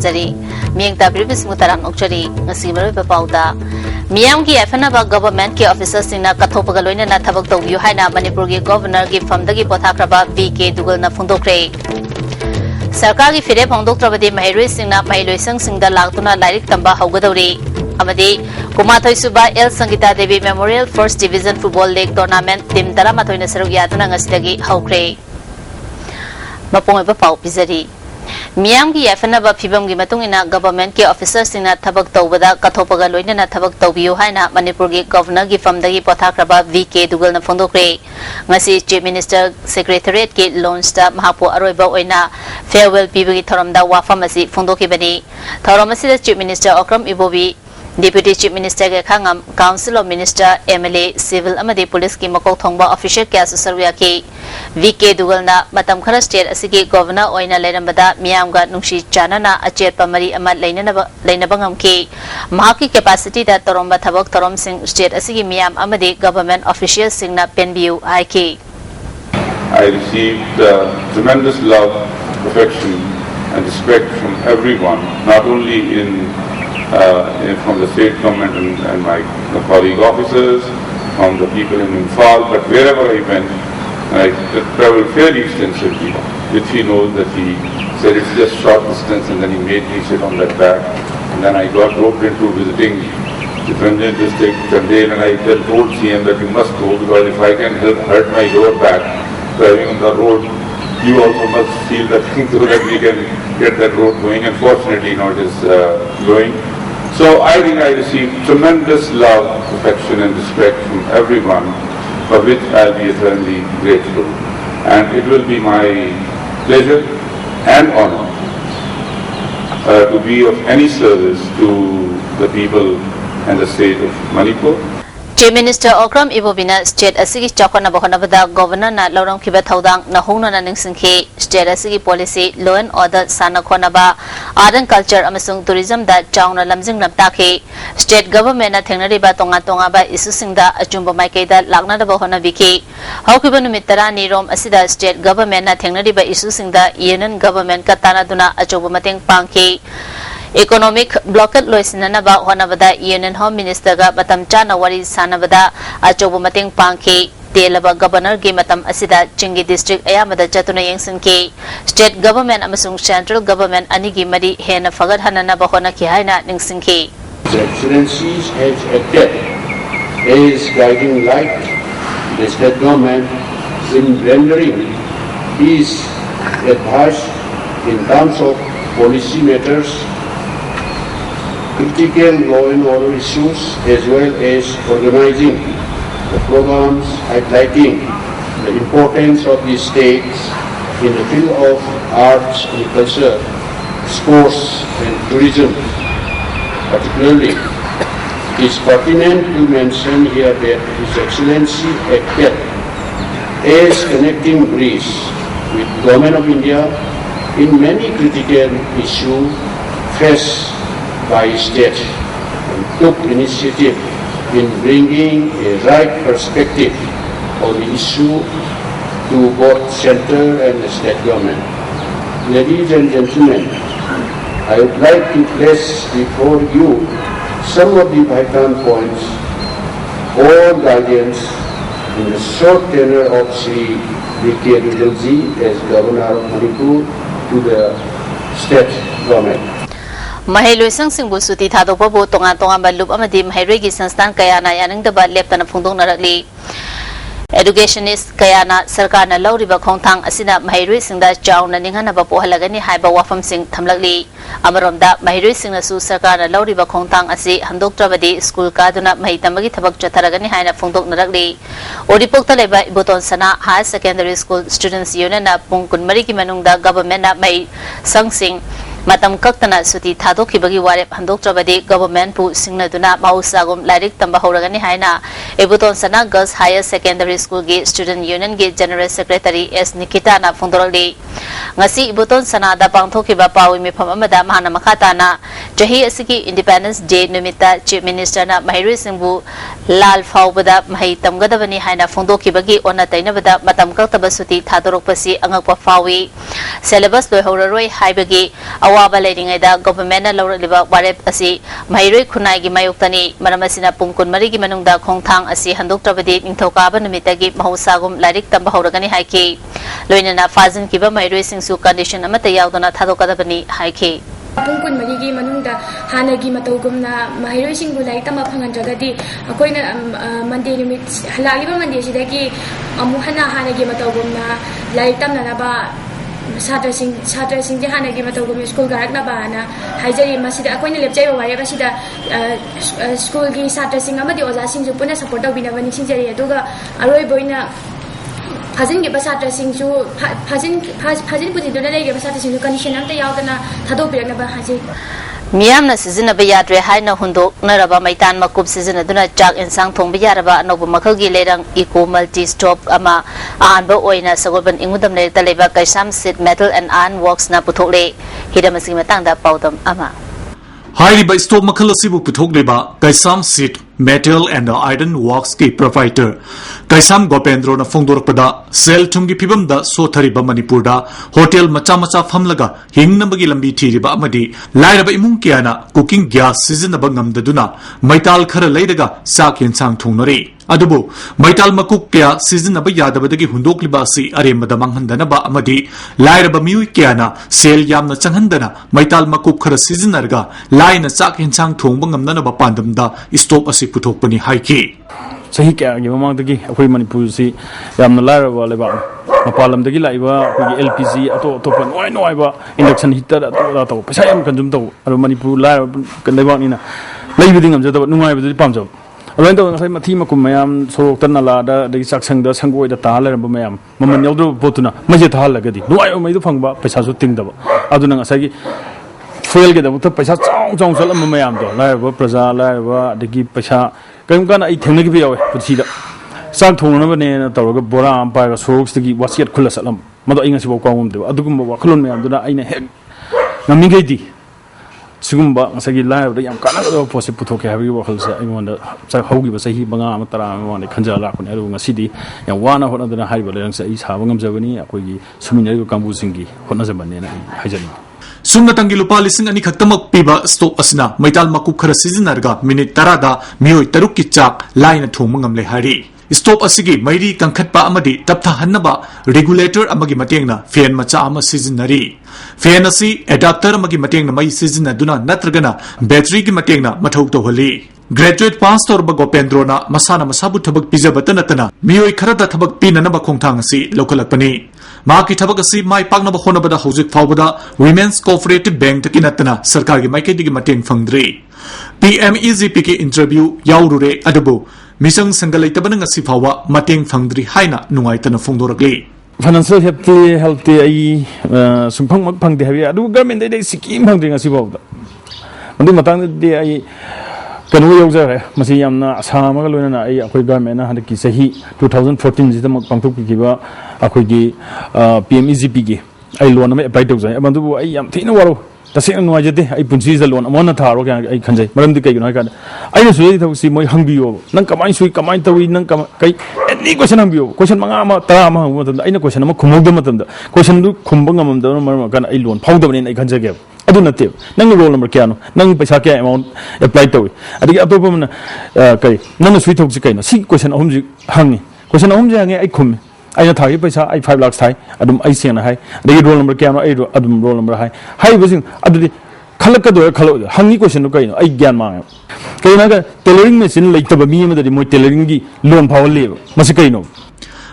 Thamjari, Mingta Bribis Mutaran Okchari, Nasimaru Pauda. Miamki Afanaba government officers in a Katopagaloina Tabak to Yuhana, Manipuri governor give from the Gipotakraba, VK Dugal Nafundokre. Sarkagi Fide Pondokrabadi Mahiri Singna Mailusang Sing the Latuna Lyric Tamba Hogadori. Amadi Kumatoi Suba El Sangita Devi Memorial First Division Football League Tournament Team Taramatoina Serugiyatuna Ngasidagi Haukre. Mapong Pau Pizari. Miamgi Yafanaba Pibam Gimatungina government ke officers in a Tabak Tobada, Katopagaloina Tabak Tobiu Haina, Manipuri governor give from the Potakraba, VK Dugal Nafundokre. Ngasi Chief Minister Secretariat ke launched Mahapo Aroiba Oina, farewell Pibi Toramda Wafamasi Fundoki Bani. Toramasi Chief Minister Okram Ibobi. Deputy Chief Minister ke Khangam, Council of Minister, MLA, Civil Amadi Police ki Makok Thongba official ke Asusarwia ke VK Dugal na Matam Khara State asigi Governor Oina Lainambada Miamga Nungshi Chanana Achet Pamari Amat Lainabangam ke Mahaki capacity that Toromba Thabok Torom Singh State asigi Miam Amadi government officials Singna Penbiu IK. I received tremendous love, affection and respect from everyone, not only from the state government and my colleague officers, from the people in Imphal, but wherever I went, I traveled fairly extensively, which he knows that he said it's just short distance, and then he made me sit on that back, and then I got roped into visiting the Punjab district, and I told CM that you must go, because if I can hurt my lower back driving on the road, you also must feel that thing so that we can get that road going, and fortunately now it is going. So I think I received tremendous love, affection and respect from everyone, for which I'll be eternally grateful. And it will be my pleasure and honor to be of any service to the people and the state of Manipur. Chief Minister Okram Ibobina State Asigi Chakona Bohanabada Governor na Lorong Kiba Thaudang Nahuna Naningsinki State Asigi Policy Law and Order Sana Konaba Art and Culture Amasung Tourism that Chauna Lamzing Namtaki State Government na Tengnariba Tonga Tonga ba Isusingda Achumba Maikeda Lagna Bohona Viki Haukiba Numitara Nirom Asida State Government na Tengnariba Isusingda Union Government Katana Duna Achoba Mating Panki Economic blockade loisinanaba honabada Union Home Minister ga matam chana wari sanabada achobu mating pangki telaba governor gi matam asida Chingi district ayamada chatuna yengsin ki state government amasung central government anigi mari hena fagad hanana ba hona ki haina ningsin ki His Excellencies has acted as guiding light the state government in rendering his advice in terms of policy matters, critical law and order issues, as well as organizing the programs highlighting the importance of the states in the field of arts and culture, sports and tourism. Particularly, it is pertinent to mention here that His Excellency acted as connecting bridge with the Government of India in many critical issues faced by state and took initiative in bringing a right perspective on the issue to both central and state government. Ladies and gentlemen, I would like to place before you some of the vital points or guidance in the short tenure of Sri V.K. Dugalji as Governor of Manipur to the state government. Mahiloisang Singbu Suti Thadokbabu Tonga Tonga Balup Amadi Mahiregi Sanstan Kayana Yaning Daba Leptana Fundong Narakli Educationist Kayana Sarkana Lauriba Kongtang Asina Mahiri Singda Chow Naningana Bapo Halagani Haiba Wafam Sing Tamlagli Amaronda Mahiri Singasu Sarkana Lauriba Kongtang Asi Handok Trabadi School Kaduna Mahitamagi Tabak Chataragani Haina Fundok Narakli Odipokta Leba Iboton Sana High Secondary School Students Union na Pungkun Mariki Manungda Government na May Sangsing Matam Kaktana Suti Tadoki Bagi Warep Handok Trabadi Government Pu Singnaduna Mausagum Larik Tamba Horagani Haina Iboton Sana Girls Higher Secondary School Ge Student Union Ge General Secretary S. Nikita na Fundorali ngasi ibuton sanada pangthokiba pawi mifam amada mahana makhatana jahi asigi Independence Day numita Chief Minister na Mahirui Singbu lal faubada mahi tamgadabani haina phongdokibagi onna tainabada matam kakhtaba suti thadorokpasi angakpa fawi syllabus loihoraroi haibagi awaba leiringaida government na lawraliba warep asi Mahirui khunai gi mayoktani maramasina pungkun mari gi manungda khongthang asi handoktrabadi ningthokaba numitagi mahusagum lairik tamba horagani haiki loinana fazin kiba Mahirui singsu condition amata yaudona thadokadabani haiki pungkun marigi manungda hanagi matawgumna Mahiroi singbu lai tama phangandragadi akoina Monday numit halaliba Monday sidagi amu hanagi matawgumna lai tamna ba Satra sing hanagi matawgum school garakna bana haijari masida akoina lepchai wari basida school gi satra sing amadi oja sing ju puna support tawbina bani singjari aduga aroi boina Fazin ke basatra singsu fazin pudi dona lege basatra singsu condition amta yaudana thadopirana ba haji Miyamna sizina bayadre haina hundok naraba maitan makup sizina duna jak insang thong bayaraba anobu makhagi lerang eco multi stop ama anba oina sagoban ingudam le taleba kaisam sit metal and iron works na puthokle hidamasi matangda paudam ama Hairiba stop makhala sibu puthokliba kaisam sit metal and iron works ki provider kaisam Gopendro na phongdorpada sel thumgi phibamda sothariba Manipurda hotel macha macha famlaga hingnabagi lambi thiriba amadi lairaba imung kiana cooking gas sizinaba ngamdaduna maital khara leidaga sak yensang thungnori adubu maital makuk kya sizinaba yadabadagi hundokliba si aremada manghandanaba amadi lairaba miui kiana sel yamna changhandana maital makuk khara sizinarga laina sak yensang thongba ngamnanaba pandamda stop asi puthokpani haiki sahi kya gi mamangdagi akhoi Manipur si yamna lairaba leba mapalamdagi laiba akhoi LPG ato noi ba induction heater ato paisa yam consume to aro Manipur lairaba leba ni na leibiding amjada nungai budi pamjab alo ndo ngai mathi makum mayam sorok tan nala da dagi saksang da sangoi da ta lairaba mayam maman yawdro botuna maje ta halagadi nuai mai du phangba paisa su tingdaba aduna ngai gi fuel ke da buta paisa chong salam mayam do lairaba praja lairaba dagi paisa kaim kana ai thengnagi bi yawe puthida sak thongna bane na tawga bora am pa ga sorok stigi wasiat khula salam mado inga sibo kwangum de adugum ba khlon mayam duna aina hek ngamingei di sigumba ngasagi live da yam kana do posi puthoke habi wakhal sa ingonda sa hogi ba sahi banga am tara am ne khanja la kun ero ngasidi ya wana hona dana haiba le sa i sabang am jabani akoi gi suminari ko kambu singi hona jabane na hajani Sumna tangi lupa lising ani khaktamak piba stop asna maital makuk khara sizinarga minute tarada mioi taruk ki chak laina thongma ngamle hari stop asigi mairi kangkhatpa amadi taptha hannaba regulator amagi matengna fan macha ama sizinari fan asi adapter amagi matengna mai sizinaduna natragana battery ki matengna mathau to holi graduate pass torba Gopendro na masana masabu thabak pijabatanatana mioi kharada thabak pinanaba khongthang asi lokalakpani Maki thabak asi mai pakna ba khona bada hojik fawbada Women's Cooperative Bank takinatana sarkar gi maike digi mateng phangdri PMEGP ki interview yaurure adubu misang sangalai tabana ngasi fawa mateng phangdri haina nungaitana phongdorakli financial help ai sumphang mak phangde habi adu government dai scheme phangde ngasi bawda andi matang de ai kanu yojare masi yamna asama ga loina ai akoi government na hanki sahi 2014 jita mak pangthok ki ba akoi gi PMEGP gi ai loan ma apply tawjai amandu ai yam thina waro taseng nuwa jade ai punsi za loan amona tharo ka ai khanjai maram di kai guna ka ai na sui thau si moi hangbiyo nang kamai sui kamai tawi nang kai any question hangbiyo question manga ma tara ma hu matam ai na question ma khumog matam da question du khumbang amam da maram ka ai loan phau da bani ai khanjage adu nate nang roll number kya no nang paisa kya amount apply tawi adi atopa mana kai nang sui thau si kai no si question ahum ji hangi question ahum ji hangi ai khum aina thagi paisa ai 5 lakhs thai adum ai sena hai adi roll number kya no ai adum roll number hai busing adu khalak do khalo hangi question no kai no ai gyan ma kai na ga tailoring machine leitaba mi ma dadi moi tailoring gi loan phawal le masi kai no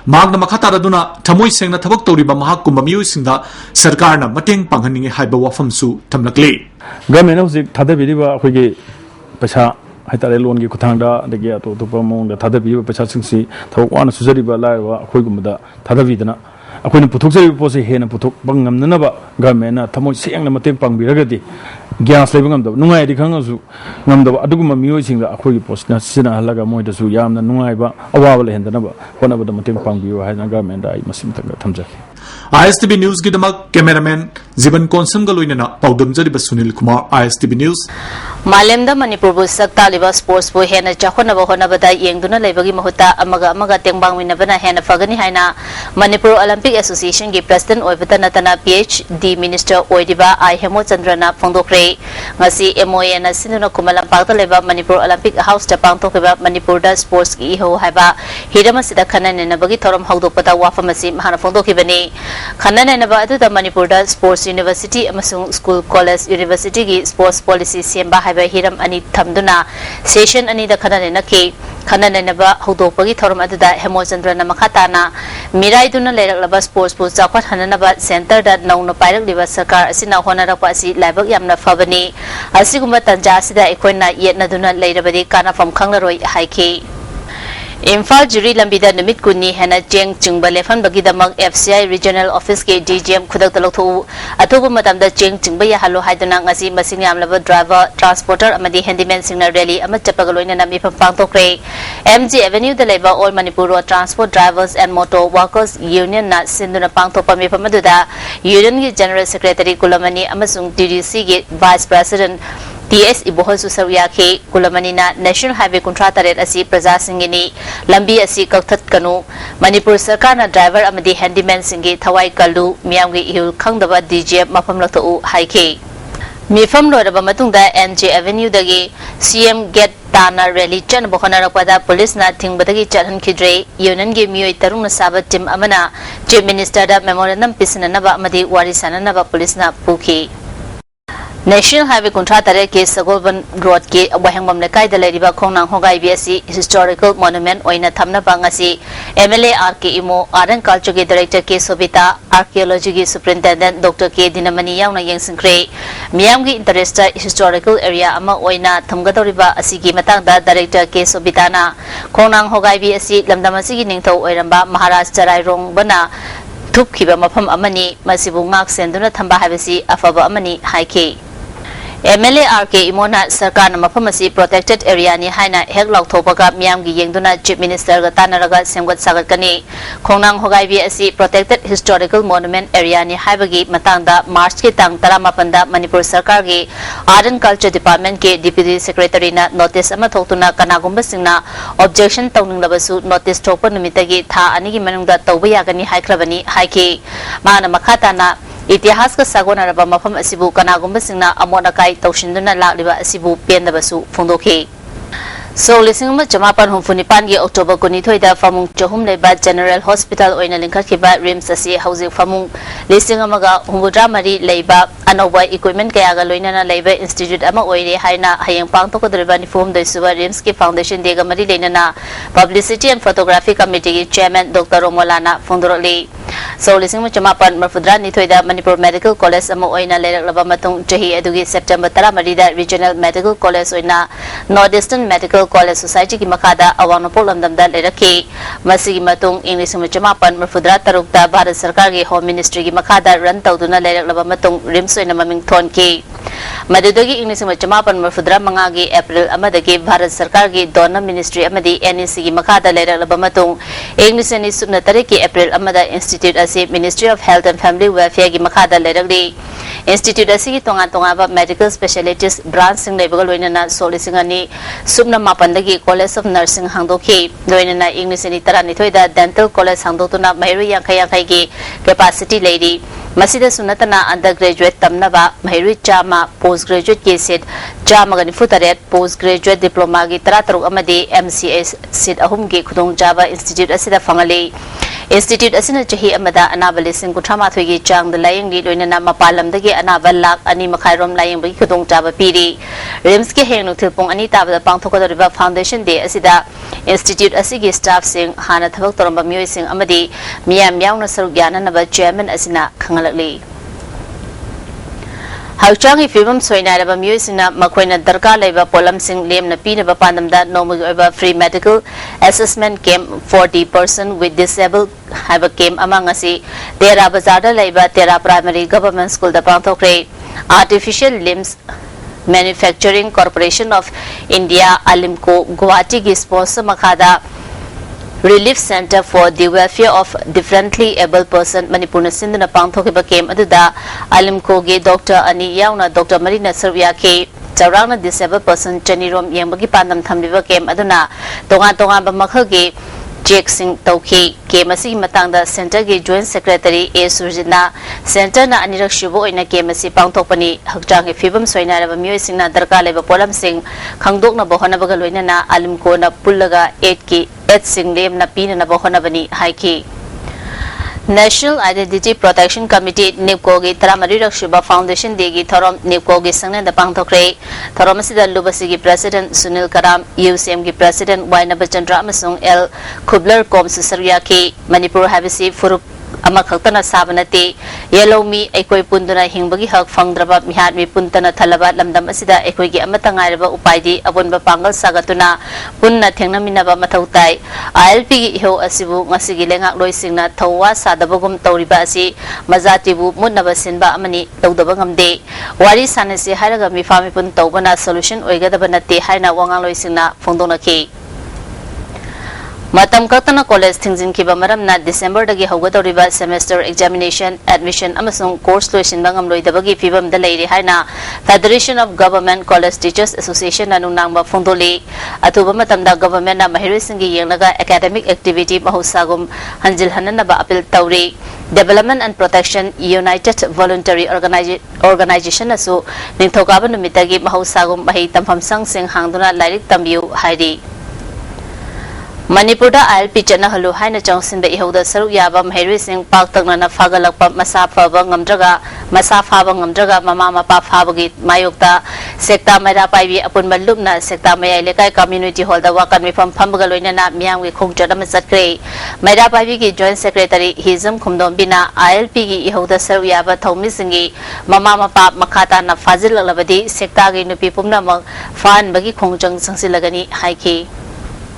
Magna makhatara thamoi sengna thabak toriba mahakkumba miyoisingda sarkarna mateng panghaninge haiba wafamsu thamlakle government hojik thadabiriba akhoi paisa haitare loan gi kuthangda dagi ato topa mongda thadabiriba paisa singsi thabak wana sujariba laiwa akhoi gumda thadabidana akhoi puthokjari pose hena puthok bangamnana ba government na thamoi sengna mateng pangbiragadi gas leibang amda nungai di khangasu ngamda aduguma miyoisingda akhoi postna sina halaga moida su yamna nungai ba awa ba lehendana ba hona ba mateng pangbiyo haina government ai masim tanga thamja ISTV News Gidamak Cameraman Ziban Konsam Galoinana Paudam Jariba Sunil Kumar ISTV News Malemda Manipur bu sakta liba sports bu hena chahona ba hona bada yengduna lebagi mahuta amaga tengbang winabana hena fagani haina Manipur Olympic Association gi president oibata natana PhD minister oidiba I Hemo Chandrana phongdokre ngasi MOA na sinuna kumalam pakta leba Manipur Olympic House ta pangtokeba Manipur da sports gi ho haiba hidama sida khanane na bagi thoram hawdokpata wafamasi mahana phongdokibani khanane na ba adu da Manipur da sports university amasung school college university gi sports policy semba hiram ani thamduna session ani da khanane naki khanane naba hudopagi thoram aduda Hemochandra na makhatana mirai duna leraklaba sports pu chakhat hananaba center da nauna pairak liba sarkar asina honarakpa asi laibak yamna fabani asiguma tanja asida ekoina yetna duna leirabadi kana fam khanglaroi haiki Imphal Juri Lambida Namit Kuni Hena Jeng Chingba Lefan Bagidamak FCI Regional Office ke DGM Kudak Taloktu Atubu Matamda Jeng Chingba Yahalo Haiduna Ngasi Masing Yamlaba Driver Transporter Amadi Handyman Signal Rally Amat Chapagaloina Nami Pangtokre MG Avenue the Labor All Manipur Road Transport Drivers and Motor Workers Union na Sinduna Pangtopa Mipamaduda Union ki General Secretary Kulamani Amasung DDC ki Vice President TS Ibohol Susawya ke Kulamani na National Highway Contractor asi Praja Singini lambi asi kaktat kanu Manipur Sarkar na driver amadi handyman singi thawai kalu miyamgi ihul khangdaba DGM mafam laktu haike mifam loraba matungda NJ Avenue dagi CM Get Tana Rally chan bokhana rakpada police na thingbadagi chalhan khidre union gi miyoi tarung na sabat team amana chief minister da memorandum pisana ba amadi warisana na ba police na pukhi National Highway Contractor ke Sagolban Road ke Wahangmam Lekai da leriba khongnang hogai BSc Historical Monument oina thamna bangasi MLA RK Imo Art and Culture ke Director ke Sobita Archaeology ke Superintendent Dr. K Dinamani yauna yengsingkre miyam gi interest historical area ama oina thamgadoriba asigi matangda Director ke Sobita na khongnang hogai BSc lamdamasi gi ningthau oiramba Maharaj Charairong bana thupkhiba mafam amani masibu ngak senduna thamba habasi afaba amani haike MLA RK Imona Sarkar na mafamasi protected area ni haina hek lauthopaga miyam gi yengduna chief minister ga tanaraga semgat sagat kani khongnang hogai bi asi protected historical monument area ni haibagi matangda March ke tang 18 da Manipur Sarkar gi Art and Culture Department ke Deputy Secretary na notice ama thoktuna kanagumba singna objection tawninglabasu notice thokpa numitagi tha ani gi manungda tawba yagani haikrabani haike mana makhata na इतिहास का सागोना रबा मफम असिबु कनागुम्बा सिंगना अमोनाकाई तौशिंदुना लाक्लिबा असिबु पेंदबसु फोंदोखे So listening to Jamapan Humfunipan gi October kunithoy da famung chahum leba General Hospital oina linkhakiba Rims asi housing famung listing amaga humudra mari leba anoba equipment kaya ga loinana leba institute ama oire haina hayang pangto ko driba ni form de suba Rims ki foundation de ga mari leinana Publicity and Photography Committee ki Chairman Dr. Romolana Fondoroli So listening to Jamapan Marfudra nithoy da Manipur Medical College ama oina leraklaba matung chahi adugi September 13 da Regional Medical College oina Northeastern Medical College Society ki makada awang pol lamdamda leraki masigi matung English Mapan Marfudra tarukta Bharat Sarkar ki Home Ministry ki makada run tawduna leraklaba matung Rims oina maming thon ki madudagi English Mapan Marfudra mangagi April amadagi Bharat Sarkar ki Dona Ministry amadi NEC ki makada leraklaba matung English ni subna tariki April amada Institute asi Ministry of Health and Family Welfare ki makada lerakli Institute asi ki tonga ba medical specialties branch sing lebagal oina solisingani subna Pandagi College of Nursing Hangdoki, Doinana English and Taranitoida Dental College Hangdotuna Mahiri Yankayaki Capacity Lady, Masida Sunatana undergraduate Tamnava, Mahiri Chama, postgraduate Kisit, Jamagani Futaret, postgraduate diploma Gitratru Amadi, MCS Sit Ahumgi Kudung Java Institute Asida Family. Institute asina chahi amada anabali sing kuthama thogi chang the laying lead oina mapalam dagi anabal lak ani makhairom laying bagi khudong jaba piri Rims ke heng thilpong ani tabada pangthoka riba foundation day asida institute asigi staff sing hana thabak toramba miyoi sing amadi miyam yauna saruk yana naba chairman asina khangalakli Hauchangi film soinaraba miyosina makoina darka leba polam sing lem na pina ba pandamda nomuga free medical assessment camp for the person with disabled have a camp among asi Tera Bazada leba Tera Primary Government School da pangthokre Artificial Limbs Manufacturing Corporation of India Alimco Guwahati ki sponsor makada Relief Center for the Welfare of Differently Able Person Manipur Sinduna Pangthokiba Kem Aduda Alimko ge Dr. Ani Yauna Dr. Marina Serbia ke Charana Disabled Person Chanirom Yambagi Pandam Thamliba Kem Aduna Tonga Bamakage Jake Singh Tauki Kemasi Matanga Center ge Joint Secretary A Surjina Center na Anirak Shubo in a Kemasi Pangtopani Hakjang Fibum Soina Musing Darka Leva Polam Singh Kangdok na Bohana Bagalwina na Alimko na Pulaga 8K 8 Singh Lem na Pina na Bohana Bani Haiki National Identity Protection Committee NIPCO gi Taramari Rakshuba Foundation Degi Thorom NIPCO gi Sangna da Pangthokre Thorom Sida Lubasi gi President Sunil Karam UCM gi President Wainaba Chandra Amasung L Kubler Kom Susarya ki Manipur Habisi Furup Amakhaktana Sabanati Yellow Mi Ekoi Punduna Hingbagi Hak Fangdraba Mihat Mi Puntana Talaba Lamdam Asida Ekoi gi Amatangaraba Upaidi Abunba Pangal Sagatuna Punna Thengna Minaba Matautai ILP gi Ho Asibu Ngasigi Lengak Loisingna Thawa Sadabagum Tauriba Asi Mazatibu Munaba Sinba Amani Tawdaba Ngamde Wari Sanasi Haraga Mi Fami Pun Tawbana Solution Oigadaba Nati Haina Wangang Loisingna Fongdona Ki Matam Katana College Thingzin Kiba Maramna December Dagi Hogadoriba Semester Examination Admission Amasung Course Loisin Bangam Loidabagi Fibam the Lady Haina Federation of Government College Teachers Association Anunangba Fondoli Atuba Matamda Government na Mahirisingi Yanaga Academic Activity Mahusagum Hanjil Hananaba Apil Tauri Development and Protection United Voluntary Organization Asu Nintokaba Numitagi Mahusagum Mahi Tamfam Sang Sing Hangduna Lairik Tambiu Haidi Manipur da ILP chana halu haina changsin be ihoda saru yaba mahiri sing pak takna na fagalakpa masafa ba ngamdraga mama mapa phabagi mayokta sekta maira paibi apun malubna sekta maya lekai community hall da wakan mifam phambaga loina na miyang wi khongchada ma chatkre maira paibi ki joint secretary hizam khumdom bina ILP ki ihoda saru yaba thomi singi mama mapa makhata na fazil labadi sekta gi nupi pumna ma fan bagi khongchang sangsilagani haiki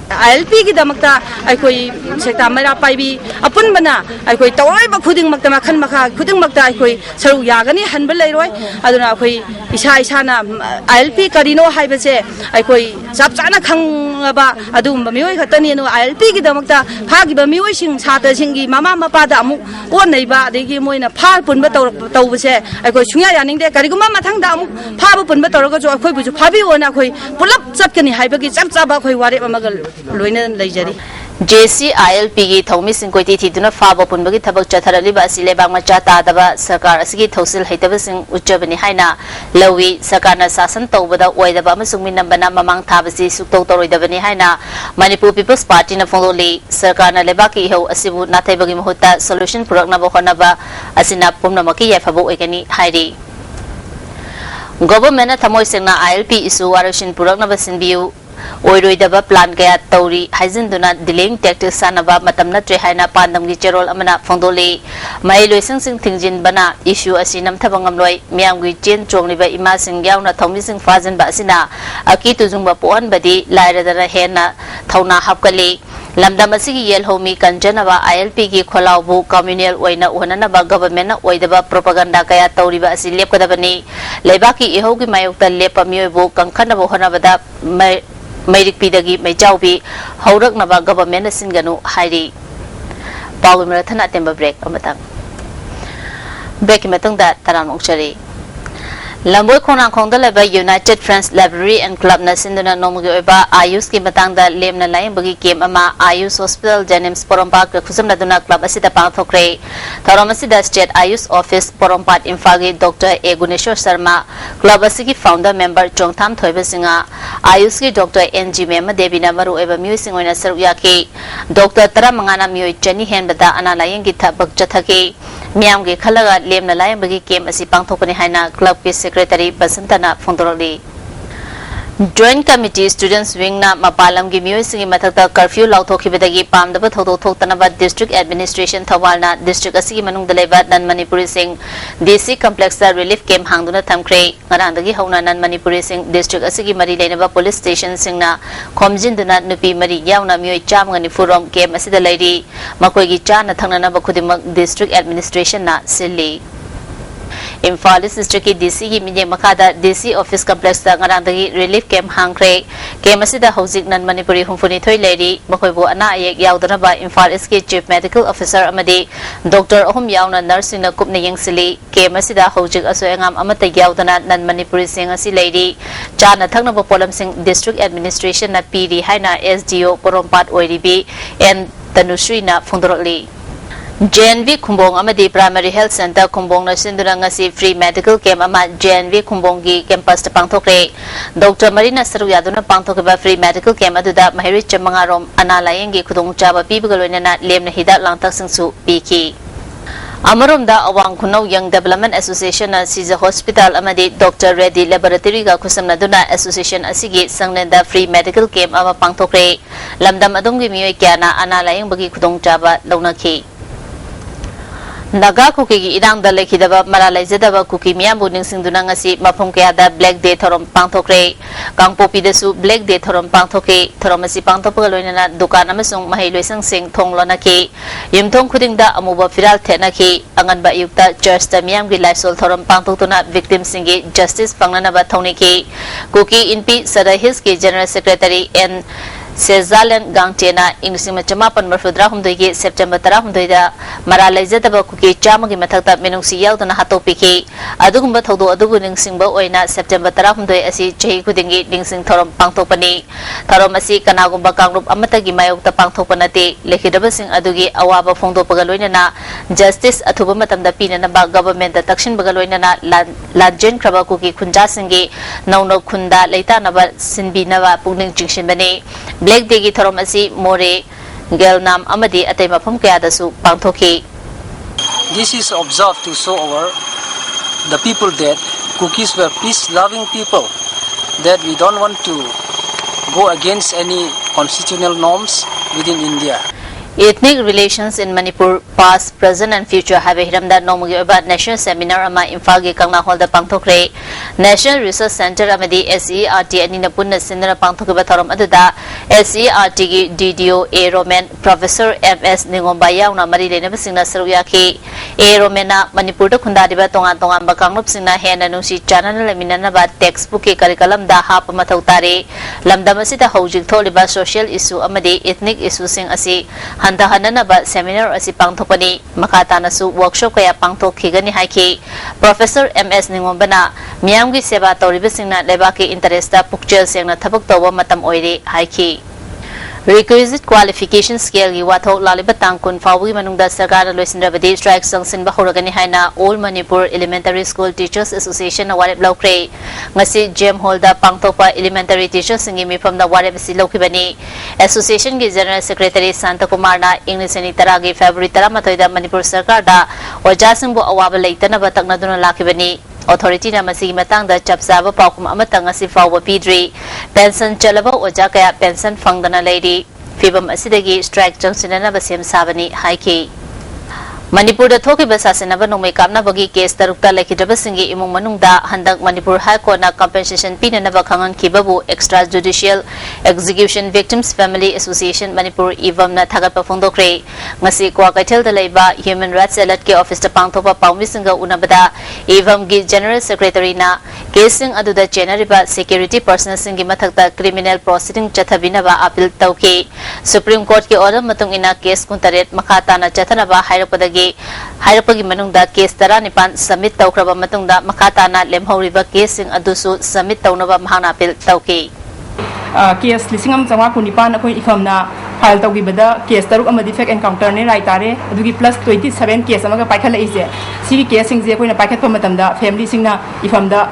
ILP की दमकता अखोई सेक्टा मेरा पाइबी अपन बना अखोई तवाई बखुदिंग मक्ता मखन मखा खुदिंग मक्ता अखोई सरू यागनी हनबल लेरोय अदुना अखोई इसा ना ILP करिनो हाइबसे अखोई सब चाना खंगबा अदुम मियोय खतनी नो ILP की दमकता फागिबा मियोय सिंग छात्र सिंगी मामा मपादा अमु ओनैबा अदेगी मोइना फार पुनबा तौबसे अखोई सुया यानिंगदे करिगुमा मथंगदा अमु फाबा पुनबा तौरगा जो अखोई बुजु फाबी ओना अखोई पुलप चटकनी हाइबगी चपचाबा अखोई वारे अमगल JC ILP gi thomi singkoi ti duna faba punbagi thabak chatharali ba asile bangma cha ta daba sarkar asigi thosil haitaba sing uchabani haina lawi sarkar na sasan tawbada oidaba amasung minambana mamang thabasi sukto toroidabani haina Manipur People's Party na fongoli sarkar na lebaki ho asibu nathai bagi mahutta solution purakna ba khonaba asina pumnamaki yafabo oigani hairi government na thamoi singna ILP isu warashin purakna ba sinbiu Oiroidaba plan kaya tauri haizinduna delaying tactics sanaba matam na tre haina pandam gi cherol amana fongdoli mai loising sing thingjin bana issue asi nam thabangam loi miam gi chen chongni ba ima sing yauna thomi sing fazin ba asina aki tujung ba pon badi laira dana hena thauna hapkali lamdam asigi yel homi kanjanaba ILP gi kholawbu communal oina uhana ba government na oidaba propaganda kaya tauri ba asi lepkadabani leibaki ehogi mayokta lepamiyobu kangkhana bo hona bada Mairik Pidagi Majaubi Haurak Nava government Singanu Hairi Paul Marathana Temba break Amatang Break Matang that Taran Okchari Lamboy Konang Kongdalaba United Friends Library and Club Nasinduna Nomuga Ayus ki Matang da Lemna Lain Bagi Game Ama Ayus Hospital Janims Porompak Kusum Naduna Club Asita Panthokre Taramasida State Ayus Office Porompat Infagi Dr. Eguneshwar Sharma Club Asiki founder member Chongtham Thoiba Singa Ayus ki Dr. NG Mema Devi Namaru Eva Musing Wina Saruyaki Dr. Tara Mangana Mui Jenny Henbada Analayan Gita Bakjathaki Miam gi Khalaga Lemna Lain Bagi Game Asi Panthokani Haina Club ki Secretary Basantana Fondoroli Joint Committee Students Wing na Mapalam gi Music Mathakta curfew lauthokibadagi pamdaba thodo thoktanaba District Administration Thawalna District asigi manung daleba nan Manipuri Sing DC Complex da Relief Camp hangduna thamkre ngarandagi hauna nan Manipuri Sing District asigi mari leinaba Police Station singna khomjinduna nupi mari yauna mioi chamngani furom camp asida leidi makoi gi cha na thangnana ba khudimak District Administration na silli Imphal East District ki DC gi minye makada DC office complex da ngarandagi relief camp hangkre camp asida hojik nan Manipuri humfuni thoi leri makoibu ana ayek yaudana ba Imphal East ki chief medical officer amadi doctor ahum yauna nursing na kupne yengsili camp asida hojik asoyangam amata yaudana nan Manipuri sing asi leri chana thakna ba polam sing district administration na piri haina SDO porompat oiribi and Tanusri na Fundoroli. JNV Kumbong amadi Primary Health Center Kumbong na sinduna ngasi free medical camp ama JNV Kumbong gi campus ta pangthokre Dr. Marina Saruyado na pangthokba free medical camp aduda mahiri chamangarom analayeng gi khudong chaba pibagaloina na lemna hidak langtak singsu piki Amarumda Awang Kunau Young Development Association na Siza Hospital amadi Dr. Reddy Laboratory ga kusamna duna association asigi sangnenda free medical camp ama pangthokre lamdam adunggi miyoy kya na analayeng bagi khudong chaba launaki Naga kuki gi idang da lekhidaba maralaizadaba kuki miyambu ningsingduna ngasi mafum kayada Black Day thorom pangthokre Kangpopi dasu Black Day thorom pangthoke thorom asi pangthopagaloina dukan amasung mahailoisang sing thonglona ki yumthong khudingda amuba firal thena ki anganba yukta church ta miyam gi laisol thorom pangthokuna victim singi justice pangnana ba thongni ki kuki inpi sadahis ki general secretary and Sezalan Gangtena Inglisima Chamapan Marfudra Humdogi September Tara Humdoida Maralaizataba Kuki Chamagi Matakta Minungsi Yaldana Hatopiki Adugumba Todo Adugu Ningsingba Oina September Tara Humdoi Asi Chahi Kudingi Ningsing Thorom Pangtopani Thorom Asi Kanagumba Kangrup Amatagi Mayokta Pangtopanati Lekidaba Sing Adugi Awaba Fongdo Pagaloina na Justice Atuba Matamda Pina Naba Government Takshin Bagaloina na Lanjen Kraba Kuki Kunja Singi Nauno Kunda Leita Naba Sinbi Naba Pugning Jingshin Bani Black Day gi thorom asi more gelnam amadi atay mafam kaya dasu pangthoki This is observed to show the people that cookies were peace-loving people, that we don't want to go against any constitutional norms within India. Ethnic relations in Manipur past, present and future have hiramda nomugi about national seminar ama Imphal gi kangna hall da pangthokre National Research Center amadi SERT anina punna sindana pangthokba thorom aduda SERT gi DDO A Roman Professor MS Ningomba yauna mari lena basingna saruya ki A Romana Manipur da khunda diba tongan tongan ba kanglup singna hena nusi channel lamina ba textbook ki curriculum da hap mathau tare lamdam asida hojik tholiba social issue amadi ethnic issue sing asi handa hananaba seminar asi pangthopani makatana su workshop kaya pangthokhigani haiki Professor MS Ningombana miyamgi seba tawribasingna lebaki interesta pukchel sengna thabak tawba matam oire haiki Requisite qualification scale gi wathok laliba tangkun fawgi manungda sarkar loisinrabadi strike sangsin ba horagani haina All Manipur Elementary School Teachers Association na warep laukre ngasi gem hall da pangthopa elementary teachers singi mifam da warep si laukibani association gi general secretary Santa Kumar na English ni taragi February 13 da Manipur sarkar da wajasing bo awaba leitana ba takna duna lakibani Authority na masigi matang da chapsaba paukum amatang asi fawba pidri pension chalaba oja kaya pension fangdana lady fibam asidagi strike jangsinana basem sabani haiki Manipur da thoki basasinaba nomai kamna bagi case tarukta lekidaba singi imung manungda handak Manipur High Court na compensation pinanaba khangan kibabu extrajudicial execution victims family association Manipur ivam na thagat pafongdokre ngasi kwa kaithel da leiba human rights alert ke office ta pangthopa pawmi singa unabada ivam gi general secretary na casing aduda general security personnel singi mathakta criminal proceeding chathabinaba appeal tauke Supreme Court ke order matung ina case kuntaret makata na chathanaba hairapada Hairapagi manungda case tara nipan submit taukraba matungda makata na lemhoriba case sing adusu submit taunaba mahana appeal tauke case lisingam jangwa kunipan akoi ifamna file tawgibada case taruk amadi fake encounter ne rai tare adugi plus 27 case amaga paikhala ise sigi case sing je koina paikhatpa matamda family singna ifamda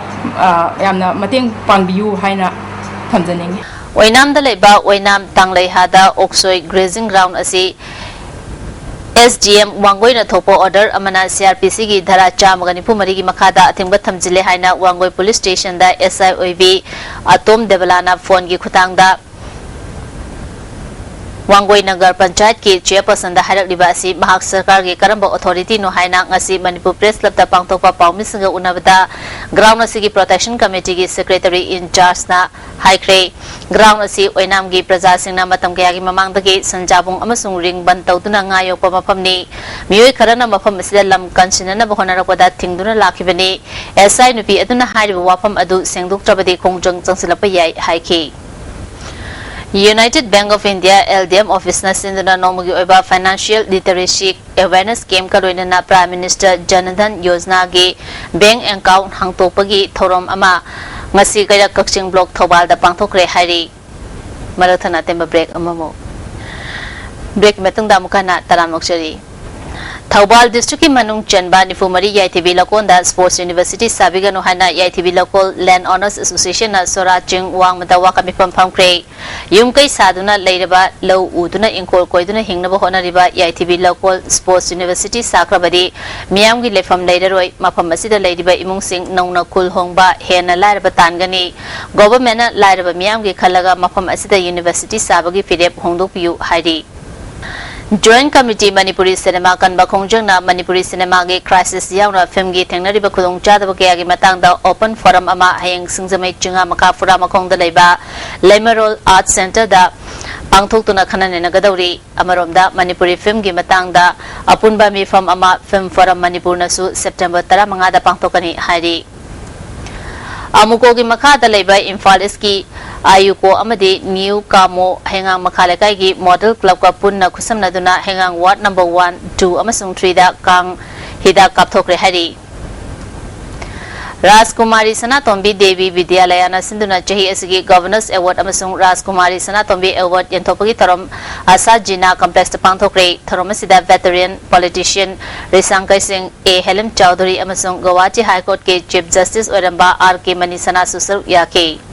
yamna mateng pangbiyu haina thamjaning Oinam da leiba oinam tanglei hada oksoi grazing ground asi SGM Wangoi na thopo order amana CRPC gi dhara chamagani pumari gi makada athingba thamjile haina Wangoi police station da SIOV atom develana phone gi khutang da Wangoi Nagar Panchayat ki chairperson da harak liba asi mahak sarkar ki karamba authority no haina ngasi Manipur Press Club da pangtokpa pawmi singa unabada ground asi ki protection committee ki secretary in charge na haikre ground asi oinam gi praja singna matam kaya gi mamang dagi sanjabung amasung ring ban tawduna ngayok pa mapamni miyoi kharana mafam asida lam kansinana bahonarapada thingduna lakhibani SI nupi aduna hairiba wafam adu sengduk trabadi kongjang changsilapa yai haiki United Bank of India LDM office na sinduna nomugi oiba financial literacy awareness scheme karoina na Prime Minister Janadhan Yojana gi bank account hangtopagi thorom ama ngasi kaya Kakching block Thobal da pangthokre hari marathana temba break amamo break metung da mukana taramokchari Thobal district ki manung chanba nifumari ISTV Lakonda Sports University sabigano hana ISTV Local Land Owners Association na Soraching wang madawa kami pampamkre yung kay saduna layraba law uduna inkol koyduna hingnaba honariba ISTV Local Sports University sakrabadi miyam gi lefam laydaroi mafam asida laydiba imung sing nongna kul hongba hena layraba tangani government na layraba miyam gi khalaga mafam asida university sabagi firep hongdok piu hairi Joint Committee Manipuri Cinema Kanba Khongjang na Manipuri Cinema ge crisis yauna film gi thengnariba khudong chadaba kaya gi matangda open forum ama hayeng singjamai chinga maka fura makhongda leiba Lemerol Art Center da pangthoktuna khanane nagadauri amaromda Manipuri film gi matangda apunba mi film ama film forum Manipur na su September 15 da pangthokani hairi Amuko gi makada leiba Imphal East ki Ayuko amadi New Kamo hengang makhalekai gi model club ka punna khusamna duna hengang ward number 1 2 amasung 3 da kang hida kapthokre hari Rajkumari Sanatombi Devi Vidyalaya na sinduna chahi asigi Governors Award amasung Rajkumari Sanatombi Award yantopagi tharom asa jina complex ta pangthokre tharom asida veteran politician Risangkai Singh A Helim Chowdhury amasung Guwahati High Court ke Chief Justice Oramba RK Manisana susar yake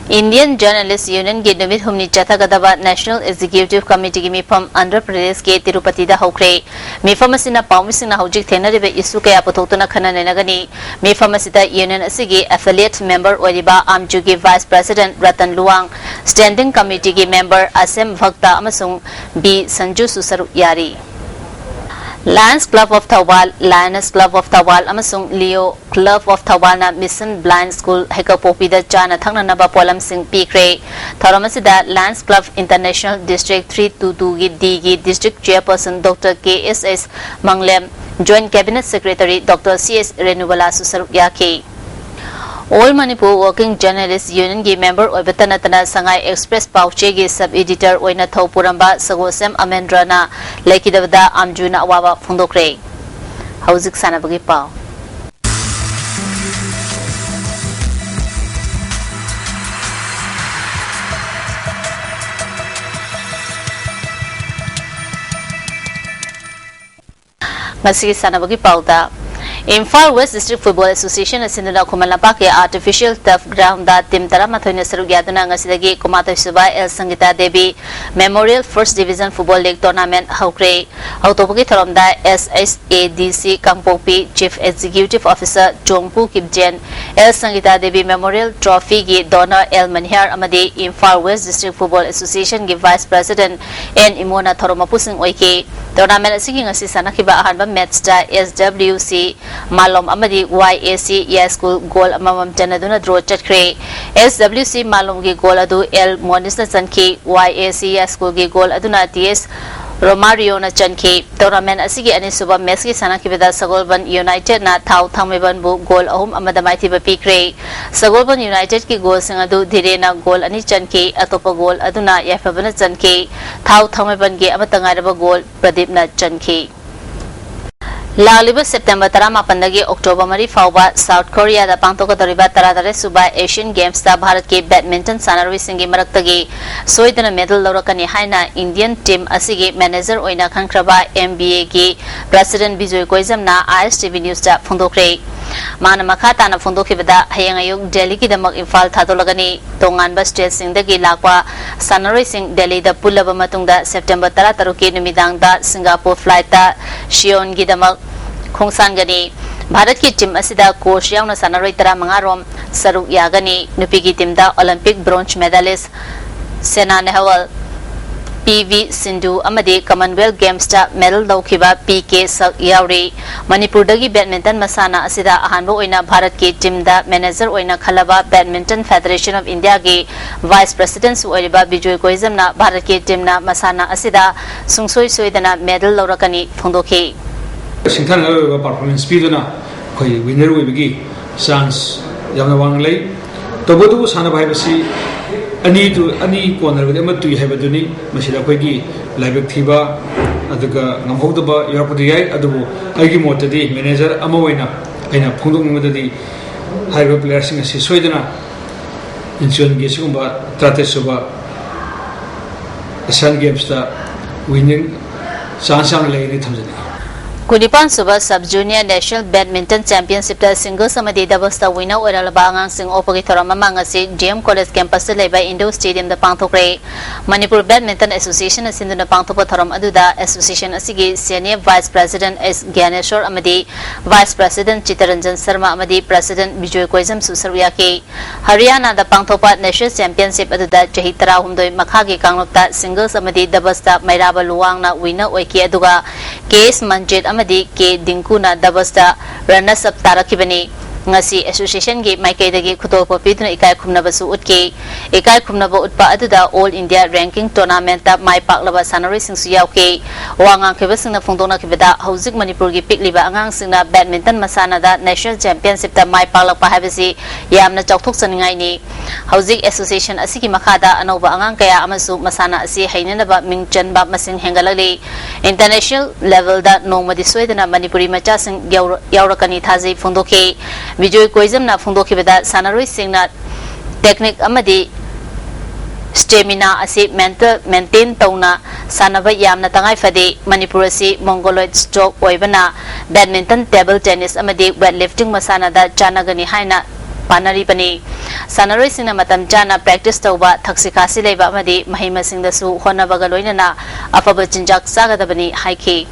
Indian Journalists Union के निमित हमनी चथा Gadaba National Executive Committee की मिफम आंध्र प्रदेश के तिरुपति दा होक्रे मिफम असिना पाउमिसिना हौजिक थेनरिबे issue कया पथोक्तुना खननेनगनी मिफम Asita union असिगी affiliate member ओरिबा आमजू की vice president रतन Luwang standing committee की member असेम भक्ता अमसुंग बी संजू सुसरु यारी Lions Club of Thawal, Lioness Club of Thawal, amasung Leo Club of Thawal na Mission Blind School hekapopi da chana thangna naba polam sing pikre thoramasida Lions Club International District 322 gi D gi District Chairperson Dr. KSS Manglem, Joint Cabinet Secretary Dr. CS Renewala susaruk yake All Manipur Working Journalists Union gi member oibatana tana Sangai Express Pauche gi sub editor oina Thopuramba Sagosem Amendra na lekidavda amjuna awaba phundokre hauzik sanabagi pau ngasi sanabagi pau da Imphal West District Football Association asinduna Kumalapa ke artificial turf ground da tim tara mathoina saruk yaduna ngasidagi Kumatai Subai El Sangita Devi Memorial First Division Football League Tournament haukre autopagi tharomda SSADC Kangpopi Chief Executive Officer Jongpu Kipjen El Sangita Devi Memorial Trophy gi donor El Manhar amadi Imphal West District Football Association gi Vice President N Imona Thoromapusing oike tournament asigi ngasi sanakiba ahanba match da SWC Malom amadi YAC yes school goal amamam janaduna draw chatkre SWC Malom gi goal adu El Monis na chanki YAC yes school gi goal aduna TS Romario na chanki tournament asigi ani suba match gi sanakibeda Sagolban United na thau thameban bu goal ahum amadamai thiba pikre Sagolban United ki goal singadu dhire na goal ani chanki atopa goal aduna yafabana chanki thau thameban gi amatangaraba goal Pradeep na chanki Laliba September 18 October mari fauba South Korea da pangtokadoriba taradare suba Asian Games da Bharat ke badminton sanarwi singi maraktagi soidana medal lawrakani haina Indian team asigi manager oina khankraba MBA ki President Bijoy Koizam na ISTV News da phondokre mana makata na phondokibada hayang ayuk Delhi ki damak Imphal thadolagani tonganba state singdagi lakwa sanarwi sing Delhi da pulaba matungda September 13 ki numidang da Singapore flight da Xion gi damak Khongsangani Bharat ki team asida coach yauna sanaroi tara mangarom saruk yagani nupi ki team da Olympic bronze medalist Sena Nehwal PV Sindhu amadi Commonwealth Games ta medal lawkhiba PK Sak yauri Manipur dagi badminton masana asida ahanba oina Bharat ki team da manager oina khalaba Badminton Federation of India gi Vice President su oiriba Bijoy Koizam na Bharat ki team na masana asida sungsoi soidana medal lawrakani phongdokhi Singthan la performance speeduna khoi winner oibigi chance yamna wang lei tobodu sana bhai basi ani corner with them to have a duni masila khoi laibek thiba aduga ngamhodaba yorpodi adubu agi motadi manager amawaina aina phongdok ngodadi high player sing asi soidana inchon ge sigumba tratesuba Asian Games ta winning chance am lei ni thamjani Kunipan Suba Sub Junior National Badminton Championship ta singles amadi doubles ta winner oiralaba angang sing opagi thorama mangasi GM College campus leba Indo Stadium da pangthokre Manipur Badminton Association asinduna pangthokpa thoram aduda association asigi senior vice president S Gyaneshwar amadi vice president Chitaranjan Sharma amadi president Bijoy Koizam susarya ke Haryana da pangthokpa national championship aduda jahi 13 makhagi kanglopta singles amadi doubles ta Mairaba Luwang na winner oiki aduga KS Manjit amadi ke Dinkuna dabasta runners up tarakibani ngasi association gi maikaidagi khutopa piduna ikai khumnaba su utke ikai khumnaba utpa aduda all India ranking tournament ta mai paklaba sanari singsu yauke wangang kheba singna phongdona khibada hauzik Manipur gi pikliba angang singna badminton masana da national championship ta mai paklakpa habisi yamna chawthok saningai ni hauzik association asigi makhada anoba angang kaya amasu masana asi hainanaba mingchanba masing hengalali international level da nongmadi soidana Manipuri macha sing yaurakani thaji phongdoke Bijoy Koizam na phongdokhibada sanaroi singna technique amadi stamina asi maintain tauna sanaba yamna tangai fade Manipur asi mongoloid stroke oibana badminton table tennis amadi weightlifting masana da chanagani haina panari pani sanaroi singna matam chana practice tauba thaksikasi leiba amadi mahima singda su honabaga loinana afaba chinjak sagadabani haiki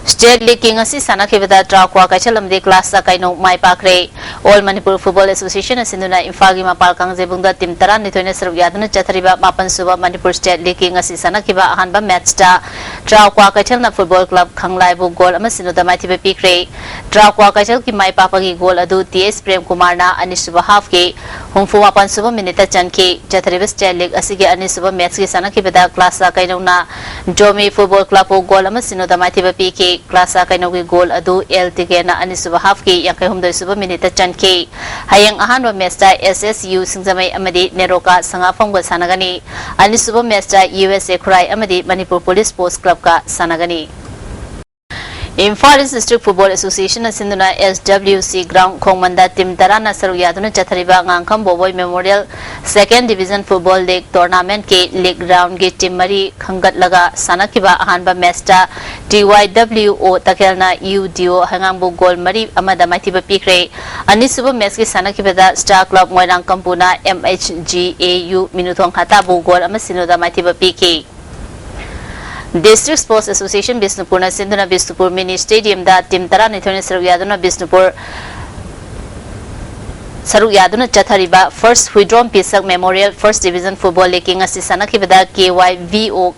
State League King asi sana kibada trakwa kachalam de class sa kaino mai pakre All Manipur Football Association asinduna infagi mapal kangje bungda tim taran nitoine saruk yaduna chathariba mapan suba Manipur State League King asi sana kiba ahanba match ta trakwa kachalna football club khanglai bu goal amasinu da mai thibe pikre trakwa kachal ki mai papagi goal adu TS Prem Kumar na anisuba half ke humfu mapan suba minute chanke chathariba State League asige anisuba match ki sana kibada class sa kaino na Jomi Football Club bu goal amasinu da mai thibe pike Klasa kainogi goal adu LTK na anisuba half ki yang kai humdoi suba minute chanke hayang ahanwa match ta SSU singzamai amadi Neroka sangafam ga sanagani anisuba match ta USA Khrai amadi Manipur Police Sports Club ka sanagani Imphal East District Football Association asinduna SWC Ground Khongmanda Team Tarana saru yaduna chathariba ngangkham Boboy Memorial Second Division Football League Tournament ke league round ge team mari khangat laga sanakiba ahanba match ta TYWO takelna UDO hangangbu goal mari amada maithiba pikre anisuba match ke sanakiba da Star Club Moirang Kampuna MHGAU Minuthong Khatabu goal amasinoda maithiba PK District Sports Association Bisnupur na sinduna Bisnupur Mini Stadium da team tara nithone saruk yaduna Bisnupur saruk yaduna chathariba First Huidrom Pisak Memorial First Division Football League ngasi sanakibada KYVO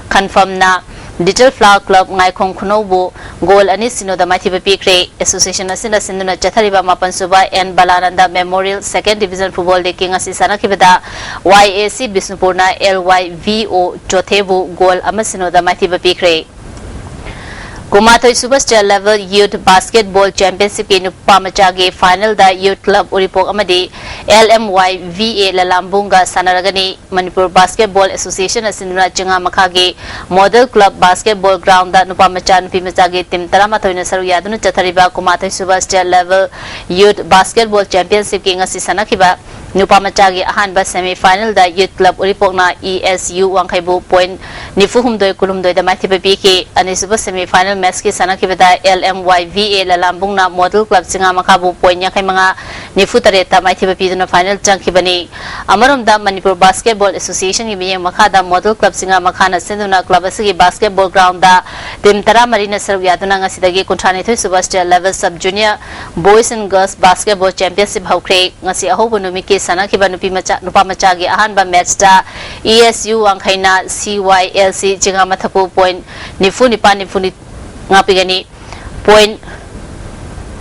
confirm na Little Flower Club ngai khong khunobu goal ani sinoda mathiba pikre association asina sinduna chathariba mapan suba N Balananda Memorial Second Division Football League ngasi sanakibada YAC Bisnupurna LYVO chothebu goal amasinoda mathiba pikre Kumathoi Super State Level Youth Basketball Championship ke Nupamacha ge final da Youth Club Uripok amadi LMYVA Lalambunga sanaragani Manipur Basketball Association asinduna chinga makha ge Model Club Basketball Ground da Nupamacha Nupimacha ge tim taramathoi na saru yaduna chathariba Kumathoi Super State Level Youth Basketball Championship ke ngasi sanakiba Nupamacha ge ahanba semi final da Youth Club Uripok na ESU wangkhaibu point nifuhumdoi kulumdoi da mathiba pk anisuba semi final match ki sanakibada LMYVA Lalambung na Model Club singa makhabu point yakai mga nifu tareta maithiba piduna final changkibani amaromda Manipur Basketball Association gi miyeng makhada model club singa makhana senduna club asigi basketball ground da tim tara marina saruk yaduna ngasidagi kunthani thoi suba state level sub junior boys and girls basketball championship haukre ngasi ahobu numiki sanakiba nupa macha gi ahanba match da ESU wangkhaina CYLC jinga mathapu point nifu nipa ngapigani point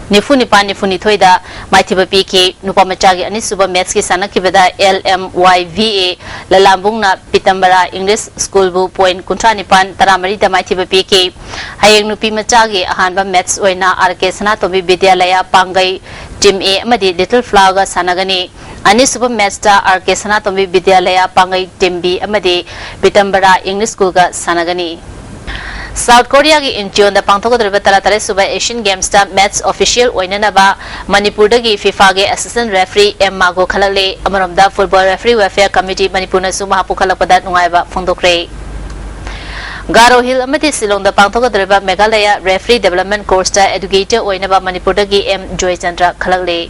nifu nipa thoida maithiba pk nupa macha gi ani suba match ki sanakibada LMYVA lalambung na pitambara English school bu point kuntra nipan taramari da maithiba pk hayeng nupi macha gi ahanba match oina RK Sanatomi Vidyalaya Pangai team A amadi little flower sanagani ani suba match da RK Sanatomi Vidyalaya Pangai team B amadi pitambara English school ga sanagani South Korea gi Incheon da pangthokodriba taratare suba Asian Games da match official oinanaba Manipur da gi FIFA ge assistant referee M Mago khalale amaromda football referee welfare committee Manipur na suma hapu khalakpada nungaiba phongdokre Garo Hill amati Silong da pangthokodriba Meghalaya referee development course da educator oinaba Manipur da gi M Joy Chandra khalale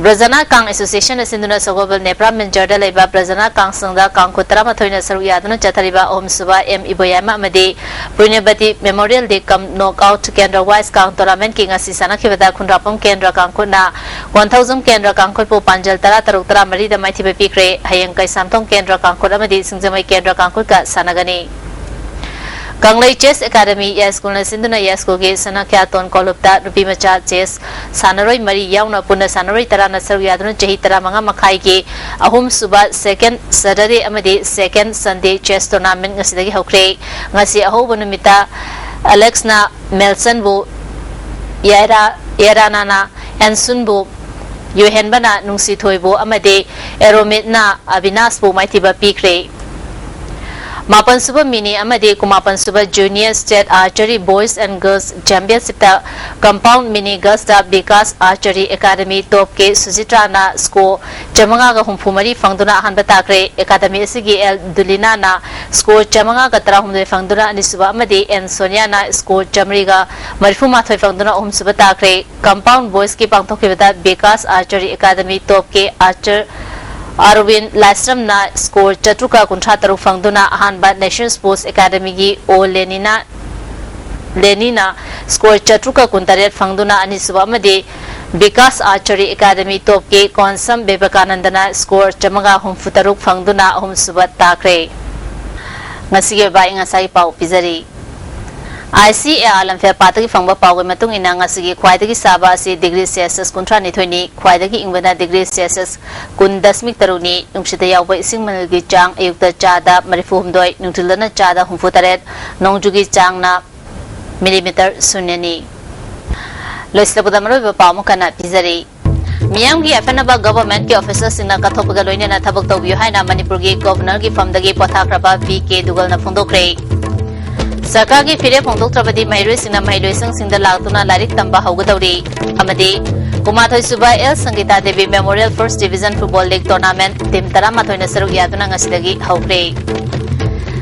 Brazana Kang Association Sinduna Sogobal Nepra Menjarda Leba Brazana Kang Sangda Kang Kutra Mathoina Saru Yaduna Chatariba Om Suba M Iboyama Amadi Punyabati Memorial Day Kam Knockout Kendra Wise Kang Tournament King Asisana Kivada Kundrapam Kendra Kang Kuna 1000 Kendra Kang Kupo Panjal Tara Taruktra Marida Mighty Pikre Hayang Kai Samtong Kendra Kang Kuramadi Singzamai Kendra Kang Kuka Sanagani Kanglai Chess Academy ya school na sinduna ya school ge sana kya ton kolupta rupi macha chess sanaroi mari yauna puna sanaroi tara na saru yaduna chahi tara manga makhai ge ahum suba second Saturday amadi second Sunday chess tournament ngasidagi hokre ngasi ahobu numita Alex na Melson bu yara nana Ensun bu Yohen bana nungsi thoibo amadi Eromit na Avinas bu maitiba pikre Mapan Suba Mini Amadi Kumapan Suba Junior State Archery Boys and Girls Championship ta Compound Mini Girls ta Bikas Archery Academy Top ke Sujitra na score Chamanga ga humpumari fangduna hanba takre Academy asigi El Dulina na score Chamanga ga tara humde fangduna ani Suba Amadi and Sonia na score Chamri ga marifu mathoi fangduna Suba takre Compound Boys ki pangthok ke bata Bikas Archery Academy Top ke Archer Arwin Lastram na score Chatruka Kuntra Taruk Fangduna Ahanba National Sports Academy gi O Lenina score Chatruka Kuntaret Fangduna Anisuba Madi Bikas Archery Academy Top ke Konsam Bebakanandana score Chamaga Hum Futaruk Fangduna Hum Subat Takre Ngasige ba ingasai pau pizari ICA Alamfair Pataki Fangba Pau Matung in Nangasigi Quaitaki Saba si degree Celsius Contra Nitoni, Quaitaki Ingvana degree Celsius Kundasmik Taruni, Nungshita Yawa Singmangi Chang, Ayukta Chada, Marifum Doi, Nutulana Chada, Humfutaret, Nongjugi Chang na millimeter Sunani. Loislabudamaro Pamukana Pizari. Miyam gi FNB government ke officers singna kathopaga loina na thabak tawbiyo haina Manipur gi governor gi from dagi pothakraba VK Dugal na phondokre. Sarkar ki fire phongdok trabadi mairoi singna mairoi singda lagtuna larik tamba haugadawri amadi Kumathoi Suba L Sangita Devi Memorial First Division Football League Tournament team taramatoi na saruk yaduna ngasidagi haukre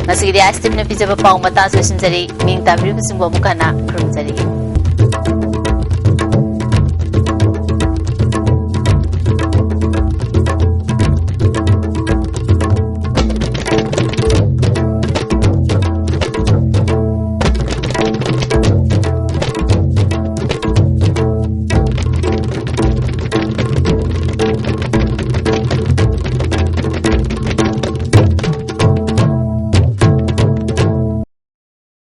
ngasigi ISTV na pijaba pau mata sosinjari ming tabri bisingbo mukana krumjari